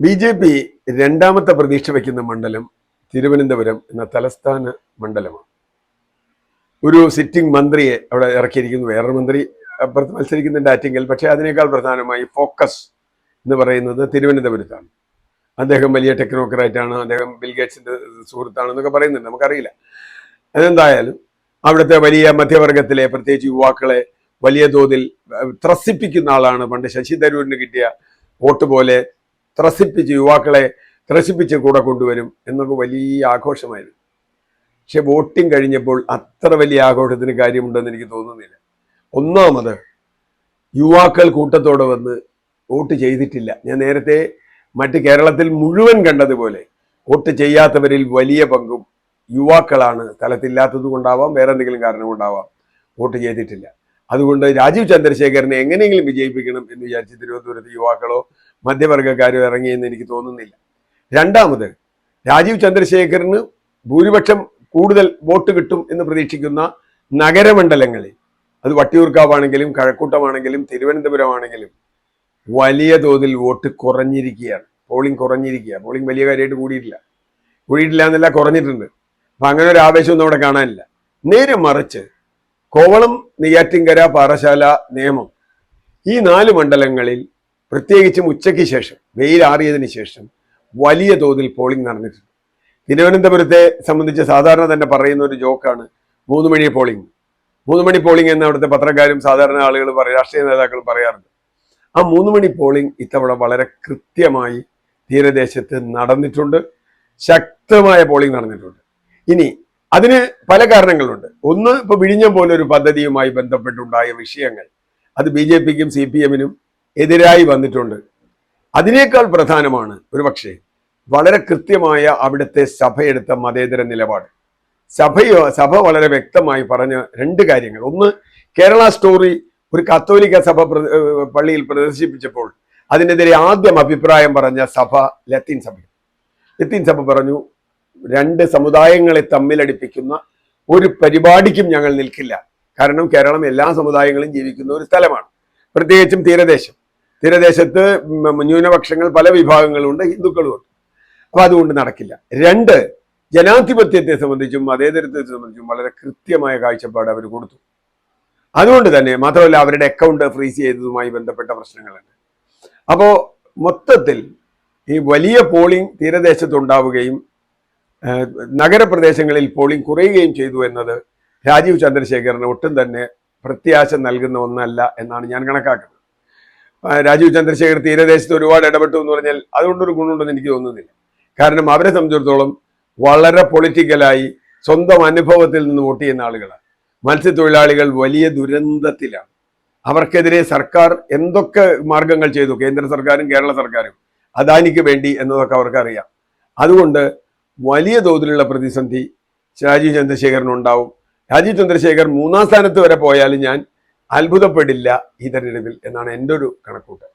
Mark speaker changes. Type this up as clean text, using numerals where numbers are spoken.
Speaker 1: BJP. രണ്ടാമത്തെ പ്രതീക്ഷ വയ്ക്കുന്ന മണ്ഡലം തിരുവനന്തപുരം എന്ന തലസ്ഥാന മണ്ഡലമാണ്. ഒരു സിറ്റിംഗ് മന്ത്രിയെ അവിടെ ഇറക്കിയിരിക്കുന്നു. വേറൊരു മന്ത്രി അപ്പുറത്ത് മത്സരിക്കുന്നുണ്ട് ആറ്റിങ്ങൽ. പക്ഷേ അതിനേക്കാൾ പ്രധാനമായി ഫോക്കസ് എന്ന് പറയുന്നത് തിരുവനന്തപുരത്താണ്. അദ്ദേഹം വലിയ ടെക്നോക്രാറ്റാണ്, അദ്ദേഹം ബിൽഗേറ്റ്സിന്റെ സുഹൃത്താണെന്നൊക്കെ പറയുന്നുണ്ട്, നമുക്കറിയില്ല. അതെന്തായാലും അവിടുത്തെ വലിയ മധ്യവർഗത്തിലെ പ്രത്യേകിച്ച് യുവാക്കളെ വലിയ തോതിൽ ത്രസിപ്പിക്കുന്ന ആളാണ്. പണ്ട് ശശി തരൂരിന് കിട്ടിയ വോട്ട് പോലെ ത്രസിപ്പിച്ച് യുവാക്കളെ ത്രസിപ്പിച്ച് കൂടെ കൊണ്ടുവരും എന്നൊക്കെ വലിയ ആഘോഷമായിരുന്നു. പക്ഷെ വോട്ടിംഗ് കഴിഞ്ഞപ്പോൾ അത്ര വലിയ ആഘോഷത്തിന് കാര്യമുണ്ടെന്ന് എനിക്ക് തോന്നുന്നില്ല. ഒന്നാമത് യുവാക്കൾ കൂട്ടത്തോടെ വന്ന് വോട്ട് ചെയ്തിട്ടില്ല. ഞാൻ നേരത്തെ മറ്റ് കേരളത്തിൽ മുഴുവൻ കണ്ടതുപോലെ വോട്ട് ചെയ്യാത്തവരിൽ വലിയ പങ്കും യുവാക്കളാണ്. സ്ഥലത്തില്ലാത്തത് കൊണ്ടാവാം, വേറെ എന്തെങ്കിലും കാരണം കൊണ്ടാവാം വോട്ട് ചെയ്തിട്ടില്ല. അതുകൊണ്ട് രാജീവ് ചന്ദ്രശേഖരനെ എങ്ങനെയെങ്കിലും വിജയിപ്പിക്കണം എന്ന് വിചാരിച്ച് തിരുവനന്തപുരത്ത് യുവാക്കളോ മധ്യവർഗക്കാരോ ഇറങ്ങിയെന്ന് എനിക്ക് തോന്നുന്നില്ല. രണ്ടാമത്, രാജീവ് ചന്ദ്രശേഖരന് ഭൂരിപക്ഷം കൂടുതൽ വോട്ട് കിട്ടും എന്ന് പ്രതീക്ഷിക്കുന്ന നഗരമണ്ഡലങ്ങളിൽ, അത് വട്ടിയൂർക്കാവാണെങ്കിലും കഴക്കൂട്ടമാണെങ്കിലും തിരുവനന്തപുരമാണെങ്കിലും വലിയ തോതിൽ വോട്ട് കുറഞ്ഞിരിക്കുകയാണ്. പോളിംഗ് കുറഞ്ഞിരിക്കുക. പോളിംഗ് വലിയ കാര്യമായിട്ട് കൂടിയിട്ടില്ല എന്നല്ല, കുറഞ്ഞിട്ടുണ്ട്. അപ്പൊ അങ്ങനെ ഒരു ആവേശമൊന്നും അവിടെ കാണാനില്ല. നേരെ മറിച്ച് കോവളം, നെയ്യാറ്റിൻകര, പാറശാല, നേമം ഈ 4 മണ്ഡലങ്ങളിൽ പ്രത്യേകിച്ചും ഉച്ചയ്ക്ക് ശേഷം, വെയിലാറിയതിന് ശേഷം വലിയ തോതിൽ പോളിംഗ് നടന്നിട്ടുണ്ട്. തിരുവനന്തപുരത്തെ സംബന്ധിച്ച് സാധാരണ തന്നെ പറയുന്ന ഒരു ജോക്കാണ് 3 മണി പോളിംഗ്. 3 മണി പോളിംഗ് എന്ന് അവിടുത്തെ പത്രക്കാരും സാധാരണ ആളുകൾ രാഷ്ട്രീയ നേതാക്കൾ പറയാറുണ്ട്. ആ 3 മണി പോളിംഗ് ഇത്തവണ വളരെ കൃത്യമായി തീരദേശത്ത് നടന്നിട്ടുണ്ട്. ശക്തമായ പോളിംഗ് നടന്നിട്ടുണ്ട്. ഇനി അതിന് പല കാരണങ്ങളുണ്ട്. ഒന്ന്, ഇപ്പൊ വിഴിഞ്ഞം പോലൊരു പദ്ധതിയുമായി ബന്ധപ്പെട്ടുണ്ടായ വിഷയങ്ങൾ, അത് ബി.ജെ.പിക്കും CPM-നും എതിരായി വന്നിട്ടുണ്ട്. അതിനേക്കാൾ പ്രധാനമാണ് ഒരുപക്ഷെ വളരെ കൃത്യമായ അവിടുത്തെ സഭയെടുത്ത മതേതര നിലപാട്. സഭ വളരെ വ്യക്തമായി പറഞ്ഞ 2 കാര്യങ്ങൾ. ഒന്ന്, കേരള സ്റ്റോറി ഒരു കത്തോലിക്ക സഭ പള്ളിയിൽ പ്രദർശിപ്പിച്ചപ്പോൾ അതിനെതിരെ ആദ്യം അഭിപ്രായം പറഞ്ഞ സഭ ലത്തീൻ സഭ പറഞ്ഞു, 2 സമുദായങ്ങളെ തമ്മിലടിപ്പിക്കുന്ന ഒരു പരിപാടിക്കും ഞങ്ങൾ നിൽക്കില്ല. കാരണം കേരളം എല്ലാ സമുദായങ്ങളും ജീവിക്കുന്ന ഒരു സ്ഥലമാണ്, പ്രത്യേകിച്ചും തീരദേശത്ത് ന്യൂനപക്ഷങ്ങൾ പല വിഭാഗങ്ങളുണ്ട്, ഹിന്ദുക്കളുമുണ്ട്. അപ്പൊ അതുകൊണ്ട് നടക്കില്ല. 2, ജനാധിപത്യത്തെ സംബന്ധിച്ചും മതേതരത്തെ സംബന്ധിച്ചും വളരെ കൃത്യമായ കാഴ്ചപ്പാട് അവർ കൊടുത്തു. അതുകൊണ്ട് തന്നെ മാത്രമല്ല, അവരുടെ അക്കൗണ്ട് ഫ്രീസ് ചെയ്തതുമായി ബന്ധപ്പെട്ട പ്രശ്നങ്ങളുണ്ട്. അപ്പോ മൊത്തത്തിൽ ഈ വലിയ പോളിംഗ് തീരദേശത്തുണ്ടാവുകയും നഗരപ്രദേശങ്ങളിൽ പോളിംഗ് കുറയുകയും ചെയ്തു എന്നത് രാജീവ് ചന്ദ്രശേഖരന് ഒട്ടും തന്നെ പ്രത്യാശ നൽകുന്ന ഒന്നല്ല എന്നാണ് ഞാൻ കണക്കാക്കുന്നത്. രാജീവ് ചന്ദ്രശേഖർ തീരദേശത്ത് ഒരുപാട് ഇടപെട്ടു എന്ന് പറഞ്ഞാൽ അതുകൊണ്ടൊരു ഗുണമുണ്ടെന്ന് എനിക്ക് തോന്നുന്നില്ല. കാരണം അവരെ സംബന്ധിച്ചിടത്തോളം വളരെ പൊളിറ്റിക്കലായി സ്വന്തം അനുഭവത്തിൽ നിന്ന് വോട്ട് ചെയ്യുന്ന ആളുകളാണ്. മത്സ്യത്തൊഴിലാളികൾ വലിയ ദുരന്തത്തിലാണ്. അവർക്കെതിരെ സർക്കാർ എന്തൊക്കെ മാർഗങ്ങൾ ചെയ്തു, കേന്ദ്ര സർക്കാരും കേരള സർക്കാരും, അദാനിക്ക് വേണ്ടി എന്നതൊക്കെ അവർക്കറിയാം. അതുകൊണ്ട് വലിയ തോതിലുള്ള പ്രതിസന്ധി രാജീവ് ചന്ദ്രശേഖരനുണ്ടാവും. രാജീവ് ചന്ദ്രശേഖർ 3-ാം സ്ഥാനത്ത് വരെ പോയാലും ഞാൻ അത്ഭുതപ്പെടില്ല ഈ തെരഞ്ഞെടുപ്പിൽ എന്നാണ് എൻ്റെ ഒരു കണക്കൂട്ട്.